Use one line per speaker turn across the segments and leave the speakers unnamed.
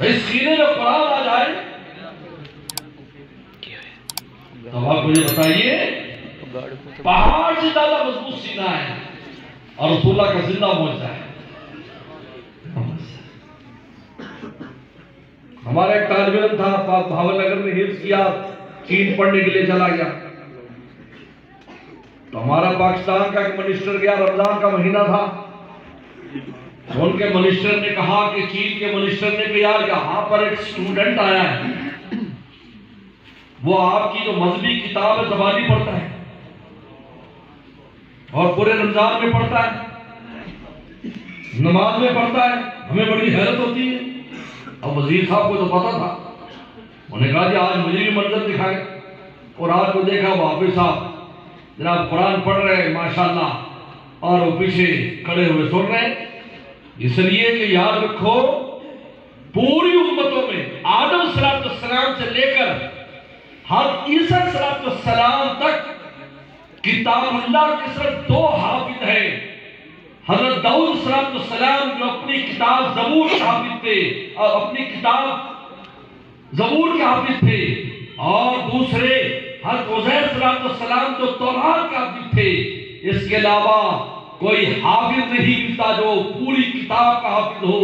اس سینے میں قرآن آ جائے تو آپ مجھے بتائیے پہاڑ سے زیادہ مضبوط سینہ ہے اور رسول اللہ کا زندہ معجزہ ہے. ہمارا ایک طالب علم تھا بھاول نگر میں حفظ کیا, چین پڑھنے کے لیے چلا گیا. تو ہمارا پاکستان کا ایک منسٹر گیا, رمضان کا مہینہ تھا. ان کے منسٹر نے کہا کہ چین کے منسٹر نے کہا یار یہاں پر ایک اسٹوڈنٹ آیا ہے, وہ آپ کی جو مذہبی کتاب ہے زبانی پڑھتا ہے اور پورے رمضان میں پڑھتا ہے, نماز میں پڑھتا ہے. ہمیں بڑی حیرت ہوتی ہے. اب وزیر صاحب کو تو پتا تھا, انہوں نے کہا جی آج مجھے بھی منظر دکھائے. اور آج کو دیکھا وہ حافظ صاحب جناب قرآن پڑھ رہے ہیں ماشاءاللہ, اور وہ پیچھے کھڑے ہوئے سن رہے ہیں. اس لیے کہ یاد رکھو پوری امتوں میں آدم صلی السلام سے لے کر ہر عیسیٰ صلی السلام تک کتاب اللہ کے صرف 2 حافظ ہیں. حضرت داؤد صلی السلام جو اپنی کتاب زبور کے حافظ تھے اور اپنی کتاب زبور کے حافظ تھے, اور دوسرے حضرت عزیر صلی السلام جو تورات کے حافظ تھے. اس کے علاوہ کوئی حافظ نہیں ملتا جو پوری کتاب کا حافظ ہو.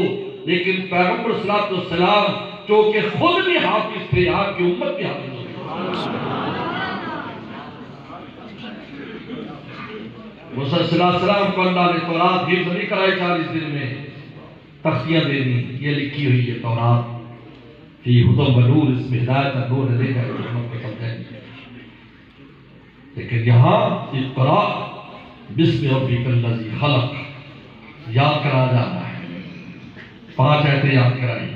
لیکن پیغمبر صلی اللہ علیہ وسلم جو کہ خود بھی حافظ تھے, آپ کی امت بھی حافظ ہوئی. موسیٰ صلی اللہ علیہ وسلم کو اللہ نے تورات حفظ نہیں کرائی 40 دن میں, تختیاں دے دی. یہ لکھی ہوئی ہے تورات فی ہدی و نور, اس میں ہدایت اور نور ہے, دیکھا ہے امت کو سمجھائیں. لیکن یہاں اقرا بسم ربک الذی خلق یاد کرا جاتا ہے. 5 آیتیں یاد کرائی.